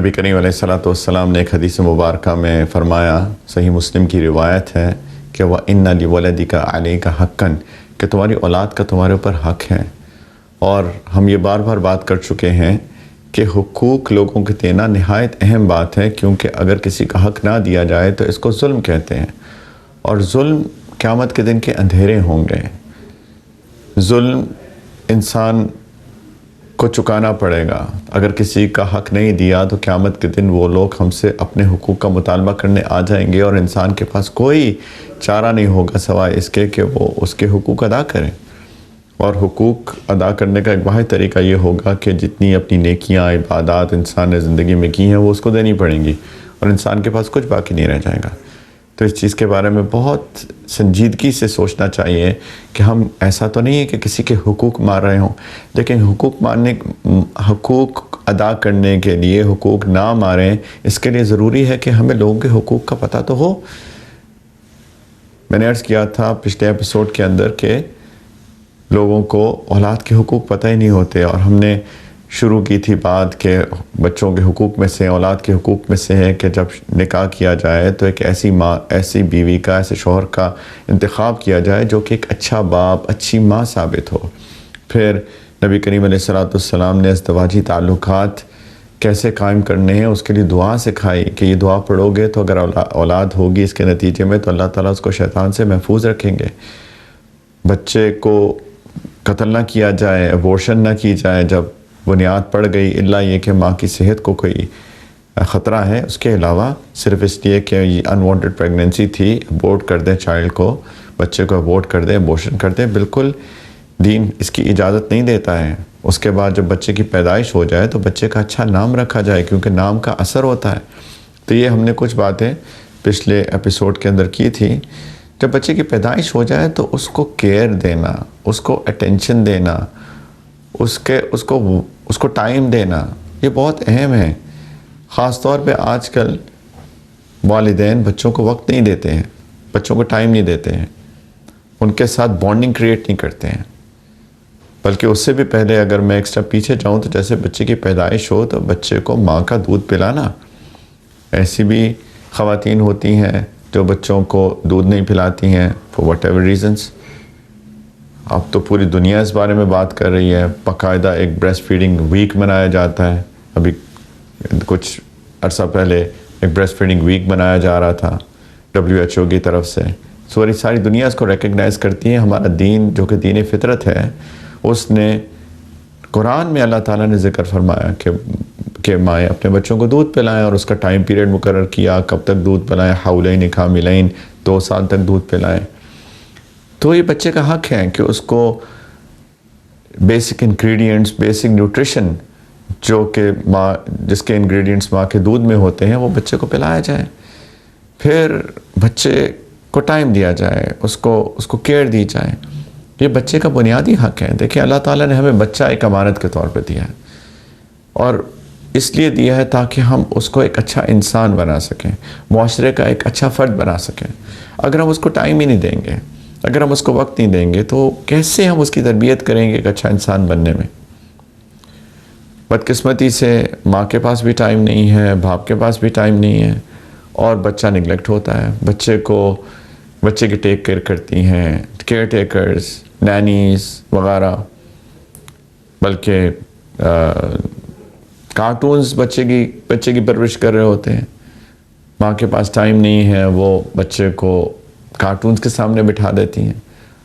نبی کریم علیہ الصلوۃ والسلام نے ایک حدیث مبارکہ میں فرمایا، صحیح مسلم کی روایت ہے کہ وَإِنَّ لِوَلَدِكَ عَلَيْكَ حَقًّا، کہ تمہاری اولاد کا تمہارے اوپر حق ہے۔ اور ہم یہ بار بار بات کر چکے ہیں کہ حقوق لوگوں کے دینا نہایت اہم بات ہے، کیونکہ اگر کسی کا حق نہ دیا جائے تو اس کو ظلم کہتے ہیں، اور ظلم قیامت کے دن کے اندھیرے ہوں گے۔ ظلم انسان کو چکانا پڑے گا۔ اگر کسی کا حق نہیں دیا تو قیامت کے دن وہ لوگ ہم سے اپنے حقوق کا مطالبہ کرنے آ جائیں گے، اور انسان کے پاس کوئی چارہ نہیں ہوگا سوائے اس کے کہ وہ اس کے حقوق ادا کریں۔ اور حقوق ادا کرنے کا ایک واحد طریقہ یہ ہوگا کہ جتنی اپنی نیکیاں، عبادات انسان نے زندگی میں کی ہیں وہ اس کو دینی پڑیں گی، اور انسان کے پاس کچھ باقی نہیں رہ جائے گا۔ تو اس چیز کے بارے میں بہت سنجیدگی سے سوچنا چاہیے کہ ہم ایسا تو نہیں ہے کہ کسی کے حقوق مار رہے ہوں، لیکن حقوق ادا کرنے کے لیے حقوق نہ ماریں، اس کے لیے ضروری ہے کہ ہمیں لوگوں کے حقوق کا پتہ تو ہو۔ میں نے عرض کیا تھا پچھلے ایپیسوڈ کے اندر کہ لوگوں کو اولاد کے حقوق پتہ ہی نہیں ہوتے، اور ہم نے شروع کی تھی بات کہ بچوں کے حقوق میں سے، اولاد کے حقوق میں سے ہے کہ جب نکاح کیا جائے تو ایک ایسی ماں، ایسی بیوی کا، ایسے شوہر کا انتخاب کیا جائے جو کہ ایک اچھا باپ، اچھی ماں ثابت ہو۔ پھر نبی کریم علیہ الصلوۃ والسلام نے ازدواجی تعلقات کیسے قائم کرنے ہیں اس کے لیے دعا سکھائی کہ یہ دعا پڑھو گے تو اگر اولاد ہوگی اس کے نتیجے میں تو اللہ تعالیٰ اس کو شیطان سے محفوظ رکھیں گے۔ بچے کو قتل نہ کیا جائے، ابورشن نہ کی جائے جب بنیاد پڑ گئی، الا یہ کہ ماں کی صحت کو کوئی خطرہ ہے، اس کے علاوہ صرف اس لیے کہ یہ انوانٹڈ پریگننسی تھی، ابورٹ کر دیں چائلڈ کو، بچے کو ابورٹ کر دیں، ابورشن کر دیں، بالکل دین اس کی اجازت نہیں دیتا ہے۔ اس کے بعد جب بچے کی پیدائش ہو جائے تو بچے کا اچھا نام رکھا جائے، کیونکہ نام کا اثر ہوتا ہے۔ تو یہ ہم نے کچھ باتیں پچھلے ایپیسوڈ کے اندر کی تھی۔ جب بچے کی پیدائش ہو جائے تو اس کو کیئر دینا، اس کو اٹینشن دینا، اس کو ٹائم دینا، یہ بہت اہم ہے۔ خاص طور پہ آج کل والدین بچوں کو وقت نہیں دیتے ہیں، بچوں کو ٹائم نہیں دیتے ہیں، ان کے ساتھ بانڈنگ کریٹ نہیں کرتے ہیں۔ بلکہ اس سے بھی پہلے اگر میں ایک سٹیپ پیچھے جاؤں تو جیسے بچے کی پیدائش ہو تو بچے کو ماں کا دودھ پلانا، ایسی بھی خواتین ہوتی ہیں جو بچوں کو دودھ نہیں پلاتی ہیں فور واٹ ایور ریزنس۔ اب تو پوری دنیا اس بارے میں بات کر رہی ہے، باقاعدہ ایک بریسٹ فیڈنگ ویک منایا جاتا ہے۔ ابھی کچھ عرصہ پہلے ایک بریسٹ فیڈنگ ویک منایا جا رہا تھا WHO کی طرف سے۔ ساری دنیا اس کو ریکگنائز کرتی ہے۔ ہمارا دین جو کہ دین فطرت ہے، اس نے قرآن میں اللہ تعالیٰ نے ذکر فرمایا کہ مائیں اپنے بچوں کو دودھ پلائیں، اور اس کا ٹائم پیریڈ مقرر کیا، کب تک دودھ پلائیں، حولین کاملین، 2 سال تک دودھ پلائیں۔ تو یہ بچے کا حق ہے کہ اس کو بیسک انگریڈینٹس، بیسک نیوٹریشن جو کہ جس کے انگریڈینٹس ماں کے دودھ میں ہوتے ہیں وہ بچے کو پلایا جائے۔ پھر بچے کو ٹائم دیا جائے، اس کو کیئر دی جائے۔ یہ بچے کا بنیادی حق ہے۔ دیکھیں اللہ تعالیٰ نے ہمیں بچہ ایک امانت کے طور پہ دیا ہے، اور اس لیے دیا ہے تاکہ ہم اس کو ایک اچھا انسان بنا سکیں، معاشرے کا ایک اچھا فرد بنا سکیں۔ اگر ہم اس کو ٹائم ہی نہیں دیں گے، اگر ہم اس کو وقت نہیں دیں گے تو کیسے ہم اس کی تربیت کریں گے ایک اچھا انسان بننے میں؟ بدقسمتی سے ماں کے پاس بھی ٹائم نہیں ہے، باپ کے پاس بھی ٹائم نہیں ہے، اور بچہ نگلیکٹ ہوتا ہے۔ بچے کی ٹیک کیئر کرتی ہیں کیئر ٹیکرز، نینیز وغیرہ، بلکہ کارٹونز بچے کی پرورش کر رہے ہوتے ہیں۔ ماں کے پاس ٹائم نہیں ہے، وہ بچے کو کارٹونز کے سامنے بٹھا دیتی ہیں،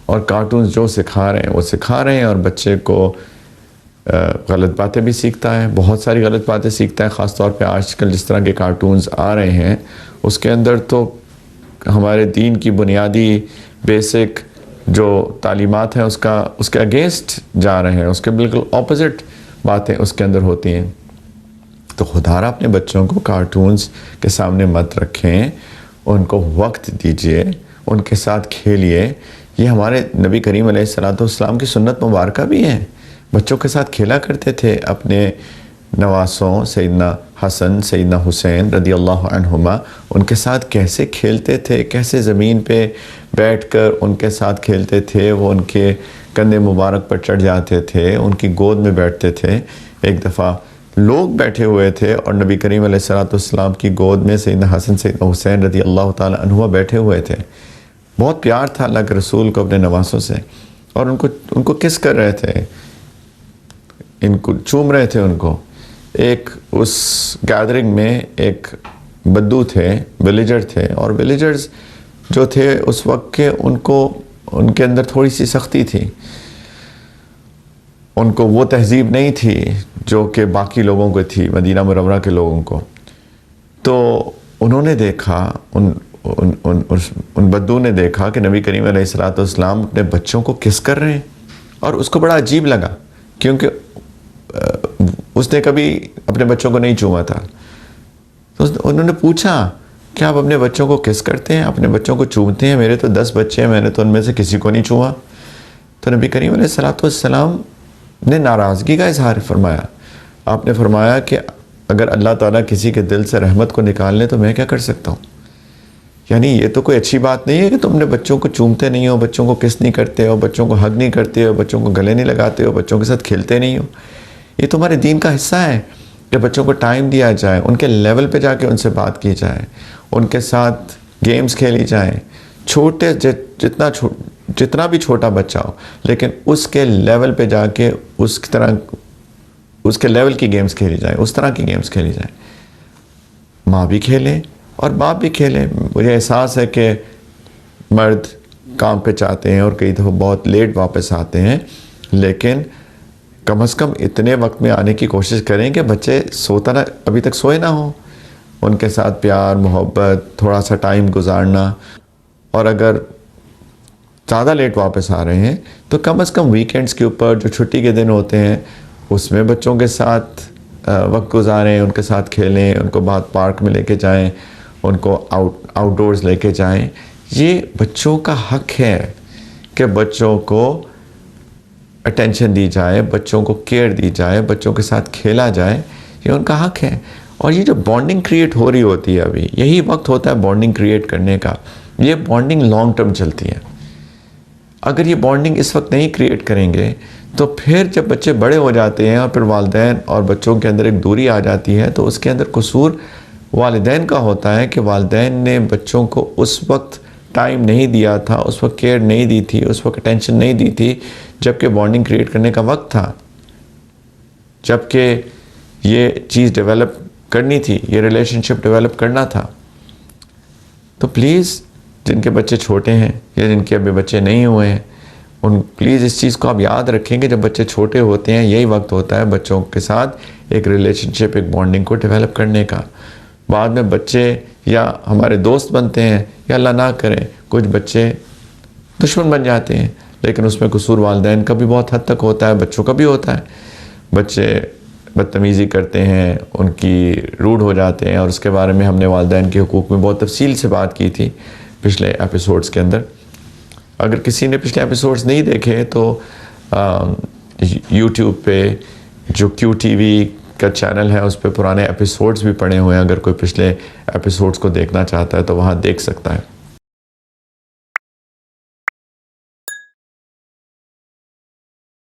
اور کارٹونز جو سکھا رہے ہیں وہ سکھا رہے ہیں، اور بچے کو غلط باتیں بھی سیکھتا ہے، بہت ساری غلط باتیں سیکھتا ہے۔ خاص طور پہ آج کل جس طرح کے کارٹونز آ رہے ہیں اس کے اندر تو ہمارے دین کی بنیادی بیسک جو تعلیمات ہیں اس کے اگینسٹ جا رہے ہیں، اس کے بالکل اپوزٹ باتیں اس کے اندر ہوتی ہیں۔ تو خدارا اپنے بچوں کو کارٹونز کے سامنے مت رکھیں، ان کو وقت دیجئے، ان کے ساتھ کھیلیے۔ یہ ہمارے نبی کریم علیہ الصلوۃ والسلام کی سنت مبارکہ بھی ہے۔ بچوں کے ساتھ کھیلا کرتے تھے، اپنے نواسوں سیدنا حسن، سیدنا حسین رضی اللہ عنہما، ان کے ساتھ کیسے کھیلتے تھے، کیسے زمین پہ بیٹھ کر ان کے ساتھ کھیلتے تھے، وہ ان کے کندھے مبارک پر چڑھ جاتے تھے، ان کی گود میں بیٹھتے تھے۔ ایک دفعہ لوگ بیٹھے ہوئے تھے اور نبی کریم علیہ الصلوۃ والسلام کی گود میں سیدنا حسن سیدنا حسین رضی اللہ تعالی عنہ بیٹھے ہوئے تھے. بہت پیار تھا اللہ کے رسول کو اپنے نواسوں سے، اور ان کو کس کر رہے تھے، ان کو چوم رہے تھے ان کو. ایک اس گیدرنگ میں ایک بدو تھے، ولیجر تھے، اور ولیجرز جو تھے اس وقت کے ان کے اندر تھوڑی سی سختی تھی، ان کو وہ تہذیب نہیں تھی جو کہ باقی لوگوں کو تھی، مدینہ منورہ کے لوگوں کو. تو انہوں نے دیکھا، ان بدو نے دیکھا کہ نبی کریم علیہ الصلوۃ والسلام اپنے بچوں کو کس کر رہے ہیں، اور اس کو بڑا عجیب لگا کیونکہ اس نے کبھی اپنے بچوں کو نہیں چوما تھا. تو انہوں نے پوچھا کہ آپ اپنے بچوں کو کس کرتے ہیں، اپنے بچوں کو چومتے ہیں؟ میرے تو 10 بچے ہیں، میں نے تو ان میں سے کسی کو نہیں چوما. تو نبی کریم علیہ الصلوۃ والسلام نے ناراضگی کا اظہار فرمایا. آپ نے فرمایا کہ اگر اللہ تعالیٰ کسی کے دل سے رحمت کو نکال لے تو میں کیا کر سکتا ہوں؟ یعنی یہ تو کوئی اچھی بات نہیں ہے کہ تم نے بچوں کو چومتے نہیں ہو، بچوں کو کس نہیں کرتے ہو، بچوں کو حگ نہیں کرتے ہو، بچوں کو گلے نہیں لگاتے ہو، بچوں کے ساتھ کھیلتے نہیں ہو. یہ تمہارے دین کا حصہ ہے کہ بچوں کو ٹائم دیا جائے، ان کے لیول پہ جا کے ان سے بات کی جائے، ان کے ساتھ گیمز کھیلی جائیں. جتنا بھی چھوٹا بچہ ہو، لیکن اس کے لیول پہ جا کے اس کے لیول کی گیمز کھیلی جائیں، اس طرح کی گیمز کھیلی جائیں. ماں بھی کھیلے اور باپ بھی کھیلے. مجھے احساس ہے کہ مرد کام پہ چاہتے ہیں اور کئی دفعہ بہت لیٹ واپس آتے ہیں، لیکن کم از کم اتنے وقت میں آنے کی کوشش کریں کہ بچے ابھی تک سوئے نہ ہوں. ان کے ساتھ پیار محبت، تھوڑا سا ٹائم گزارنا. اور اگر زیادہ لیٹ واپس آ رہے ہیں تو کم از کم ویکینڈز کے اوپر جو چھٹی کے دن ہوتے ہیں اس میں بچوں کے ساتھ وقت گزاریں، ان کے ساتھ کھیلیں، ان کو باہر پارک میں لے کے جائیں، ان کو آؤٹ ڈورز لے کے جائیں. یہ بچوں کا حق ہے کہ بچوں کو اٹینشن دی جائے، بچوں کو کیئر دی جائے، بچوں کے ساتھ کھیلا جائے. یہ ان کا حق ہے. اور یہ جو بانڈنگ کریٹ ہو رہی ہوتی ہے ابھی، یہی وقت ہوتا ہے بانڈنگ کریٹ کرنے کا. یہ بانڈنگ لانگ ٹرم چلتی ہے. اگر یہ بانڈنگ اس وقت نہیں کریٹ کریں گے تو پھر جب بچے بڑے ہو جاتے ہیں اور پھر والدین اور بچوں کے اندر ایک دوری آ جاتی ہے، تو اس کے اندر قصور والدین کا ہوتا ہے کہ والدین نے بچوں کو اس وقت ٹائم نہیں دیا تھا، اس وقت کیئر نہیں دی تھی، اس وقت اٹینشن نہیں دی تھی جبکہ بانڈنگ کریٹ کرنے کا وقت تھا، جبکہ یہ چیز ڈیولپ کرنی تھی، یہ ریلیشن شپ ڈیولپ کرنا تھا. تو پلیز جن کے بچے چھوٹے ہیں یا جن کے ابھی بچے نہیں ہوئے ہیں، پلیز اس چیز کو آپ یاد رکھیں کہ جب بچے چھوٹے ہوتے ہیں یہی وقت ہوتا ہے بچوں کے ساتھ ایک ریلیشن شپ، ایک بانڈنگ کو ڈیولپ کرنے کا. بعد میں بچے یا ہمارے دوست بنتے ہیں یا اللہ نہ کرے کچھ بچے دشمن بن جاتے ہیں، لیکن اس میں قصور والدین کا بھی بہت حد تک ہوتا ہے، بچوں کا بھی ہوتا ہے. بچے بدتمیزی کرتے ہیں، ان کی روڈ ہو جاتے ہیں، اور اس کے بارے میں ہم نے والدین کے حقوق میں بہت تفصیل سے بات کی تھی پچھلے ایپیسوڈز کے اندر. اگر کسی نے پچھلے ایپیسوڈز نہیں دیکھے تو یوٹیوب پہ جو کیو ٹی وی کا چینل ہے اس پہ پرانے ایپیسوڈز بھی پڑے ہوئے ہیں. اگر کوئی پچھلے ایپیسوڈز کو دیکھنا چاہتا ہے تو وہاں دیکھ سکتا ہے.